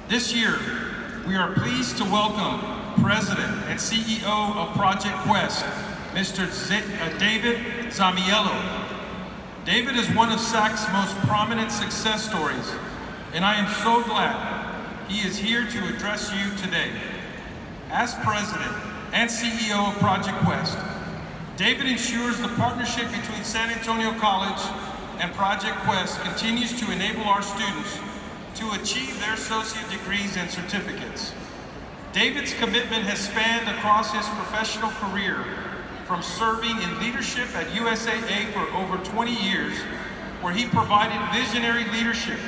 This year, we are pleased to welcome President and CEO of Project Quest, Mr. David Zammiello. David is one of SAC's most prominent success stories, and I am so glad he is here to address you today. As President and CEO of Project Quest, David ensures the partnership between San Antonio College and Project Quest continues to enable our students to achieve their associate degrees and certificates. David's commitment has spanned across his professional career, from serving in leadership at USAA for over 20 years, where he provided visionary leadership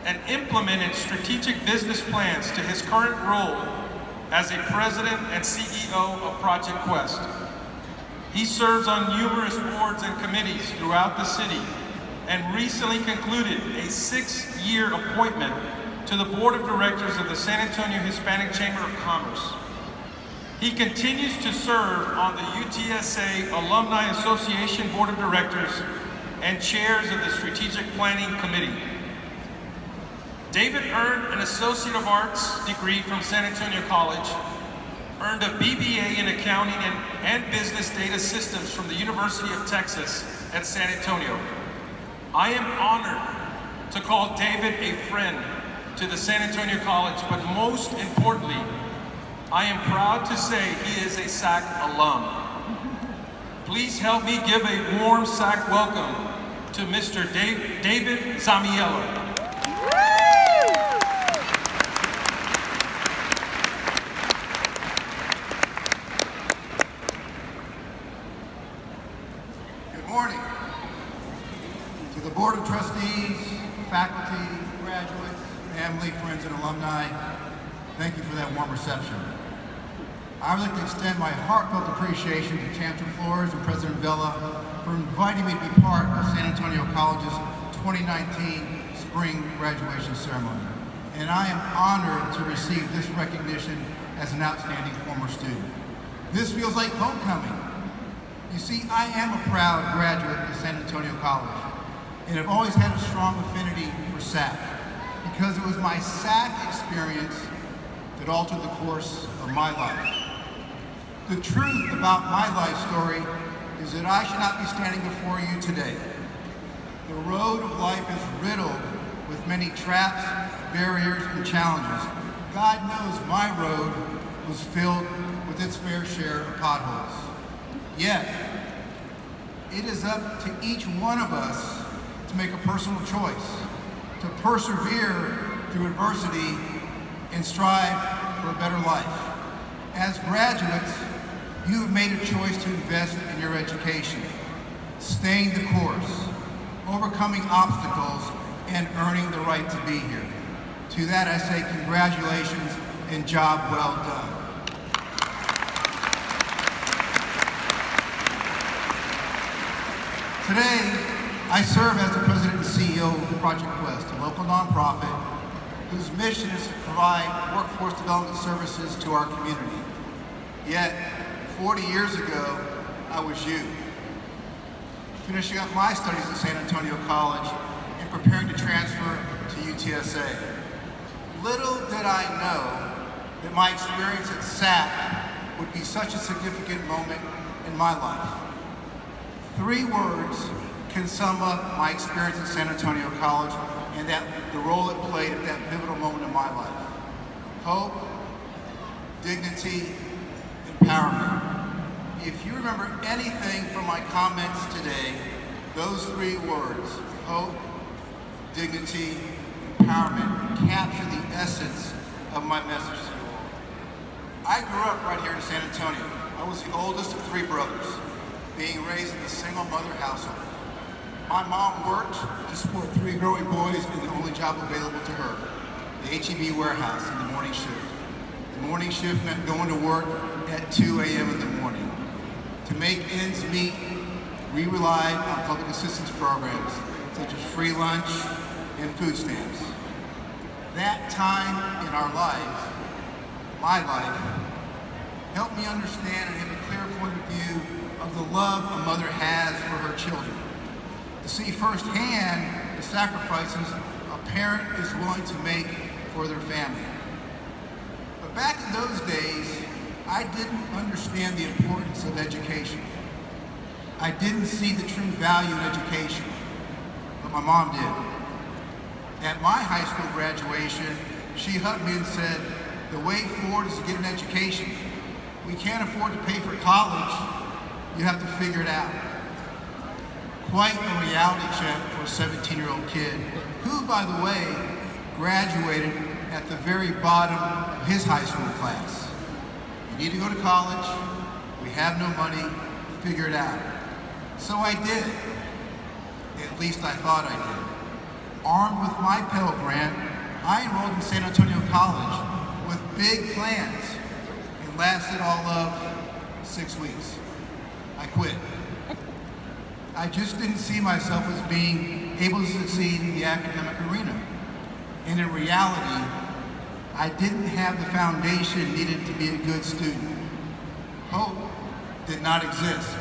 and implemented strategic business plans, to his current role as a president and CEO of Project Quest. He serves on numerous boards and committees throughout the city, and recently concluded a 6-year appointment to the Board of Directors of the San Antonio Hispanic Chamber of Commerce. He continues to serve on the UTSA Alumni Association Board of Directors and chairs of the Strategic Planning Committee. David earned an Associate of Arts degree from San Antonio College, earned a BBA in Accounting and Business Data Systems from the University of Texas at San Antonio. I am honored to call David a friend to the San Antonio College, but most importantly, I am proud to say he is a SAC alum. Please help me give a warm SAC welcome to Mr. David Zammiello. Good morning. To the Board of Trustees, faculty, graduates, family, friends, and alumni, thank you for that warm reception. I would like to extend my heartfelt appreciation to Chancellor Flores and President Vela for inviting me to be part of San Antonio College's 2019 spring graduation ceremony. And I am honored to receive this recognition as an outstanding former student. This feels like homecoming. You see, I am a proud graduate of San Antonio College, and have always had a strong affinity for SAC, because it was my SAC experience that altered the course of my life. The truth about my life story is that I should not be standing before you today. The road of life is riddled with many traps, barriers, and challenges. God knows my road was filled with its fair share of potholes. Yet, it is up to each one of us to make a personal choice, to persevere through adversity and strive for a better life. As graduates, you have made a choice to invest in your education, staying the course, overcoming obstacles, and earning the right to be here. To that I say congratulations and job well done. Today, I serve as the President and CEO of Project Quest, a local nonprofit whose mission is to provide workforce development services to our community. Yet, 40 years ago, I was you, finishing up my studies at San Antonio College and preparing to transfer to UTSA. Little did I know that my experience at SAC would be such a significant moment in my life. 3 words can sum up my experience at San Antonio College and the role it played at that pivotal moment in my life. Hope, dignity, empowerment. If you remember anything from my comments today, those 3 words, hope, dignity, empowerment, capture the essence of my message to you all. I grew up right here in San Antonio. I was the oldest of 3 brothers, being raised in a single mother household. My mom worked to support 3 growing boys in the only job available to her, the H-E-B warehouse in the morning shift. The morning shift meant going to work at 2 a.m. in the morning. To make ends meet, we relied on public assistance programs, such as free lunch and food stamps. That time in our life, my life, helped me understand and have a clear point of view of the love a mother has for her children. To see firsthand the sacrifices a parent is willing to make for for their family. But back in those days, I didn't understand the importance of education. I didn't see the true value in education, but my mom did. At my high school graduation, she hugged me and said, "The way forward is to get an education. We can't afford to pay for college. You have to figure it out." Quite a reality check for a 17-year-old kid who, by the way, graduated at the very bottom of his high school class. You need to go to college. We have no money. Figure it out. So I did. At least I thought I did. Armed with my Pell Grant, I enrolled in San Antonio College with big plans. It lasted all of 6 weeks. I quit. I just didn't see myself as being able to succeed in the academic arena. And in reality, I didn't have the foundation needed to be a good student. Hope did not exist.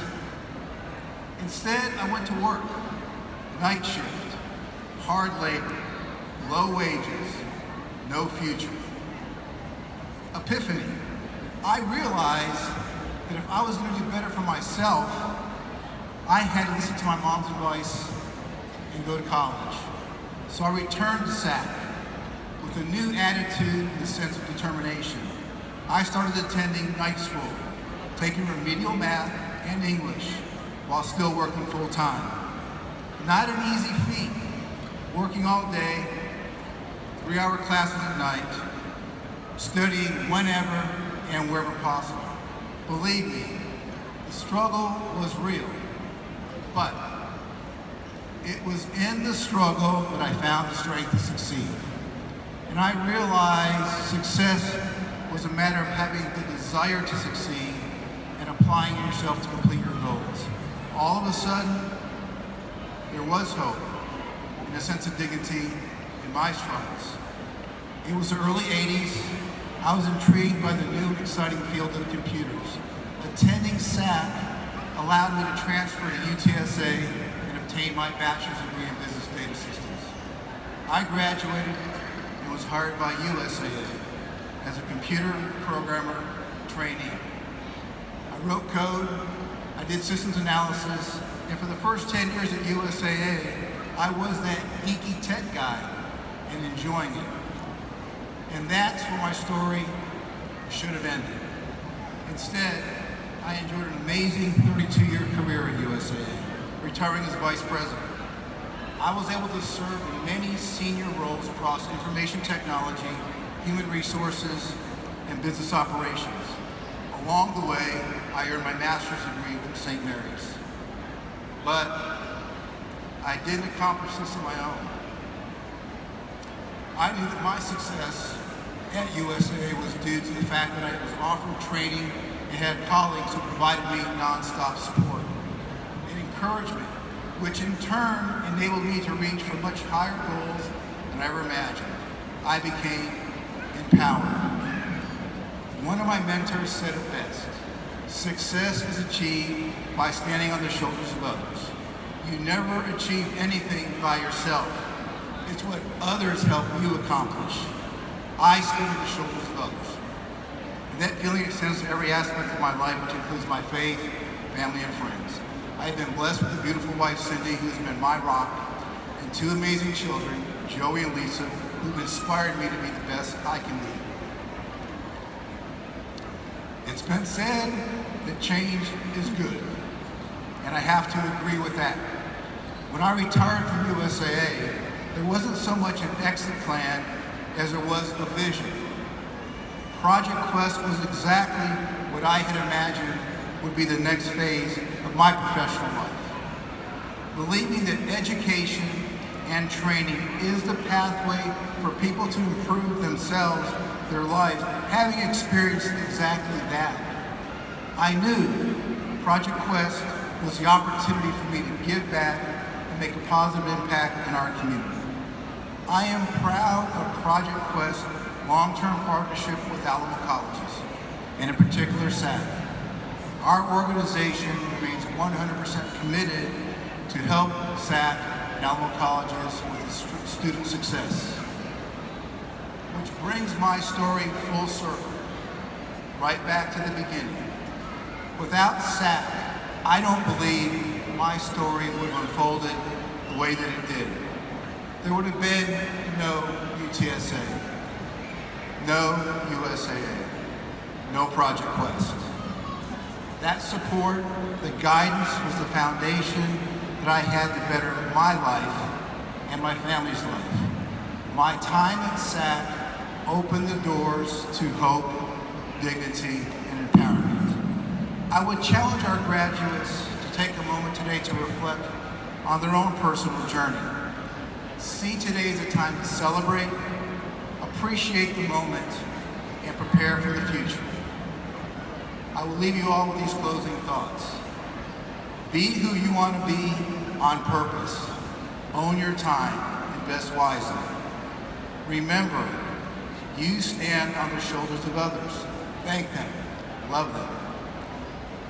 Instead, I went to work, night shift, hard labor, low wages, no future. Epiphany. I realized that if I was going to do better for myself, I had to listen to my mom's advice and go to college. So I returned to SAC with a new attitude and a sense of determination. I started attending night school, taking remedial math and English while still working full-time. Not an easy feat, working all day, 3-hour classes at night, studying whenever and wherever possible. Believe me, the struggle was real, but it was in the struggle that I found the strength to succeed. And I realized success was a matter of having the desire to succeed and applying yourself to complete your goals. All of a sudden, there was hope and a sense of dignity in my struggles. It was the early 80s. I was intrigued by the new and exciting field of computers. Attending SAC allowed me to transfer to UTSA and obtain my bachelor's degree in business data systems. I graduated and was hired by USAA as a computer programmer trainee. I wrote code, I did systems analysis, and for the first 10 years at USAA, I was that geeky tech guy and enjoying it. And that's where my story should have ended. Instead, I enjoyed an amazing 32-year career at USAA, retiring as vice president. I was able to serve in many senior roles across information technology, human resources, and business operations. Along the way, I earned my master's degree from St. Mary's. But I didn't accomplish this on my own. I knew that my success at USAA was due to the fact that I was offered training and had colleagues who provided me nonstop support and encouragement, which in turn enabled me to reach for much higher goals than I ever imagined. I became empowered. One of my mentors said it best: success is achieved by standing on the shoulders of others. You never achieve anything by yourself. It's what others help you accomplish. I stand on the shoulders of others. And that feeling extends to every aspect of my life, which includes my faith, family, and friends. I have been blessed with a beautiful wife, Cindy, who has been my rock, and 2 amazing children, Joey and Lisa, who've inspired me to be the best I can be. It's been said that change is good, and I have to agree with that. When I retired from USAA, there wasn't so much an exit plan as there was a vision. Project Quest was exactly what I had imagined would be the next phase of my professional life. Believing that education and training is the pathway for people to improve themselves, their lives, having experienced exactly that, I knew Project Quest was the opportunity for me to give back and make a positive impact in our community. I am proud of Project Quest's long-term partnership with Alamo Colleges, and in particular SAC. Our organization remains 100% committed to help SAC and Alamo Colleges with student success. which brings my story full circle, right back to the beginning. Without SAC, I don't believe my story would have unfolded the way that it did. There would have been no UTSA, no USAA, no Project Quest. That support, the guidance was the foundation that I had to better my life and my family's life. My time at SAC opened the doors to hope, dignity, and empowerment. I would challenge our graduates to take a moment today to reflect on their own personal journey. See today as a time to celebrate, appreciate the moment, and prepare for the future. I will leave you all with these closing thoughts. Be who you want to be on purpose. Own your time, invest wisely. Remember, you stand on the shoulders of others. Thank them, love them.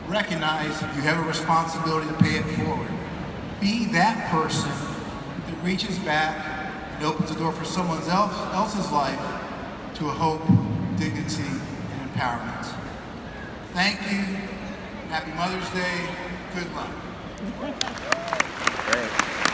Recognize you have a responsibility to pay it forward. Be that person that reaches back and opens the door for someone else's life to a hope, dignity, and empowerment. Thank you. Happy Mother's Day. Good luck. Great.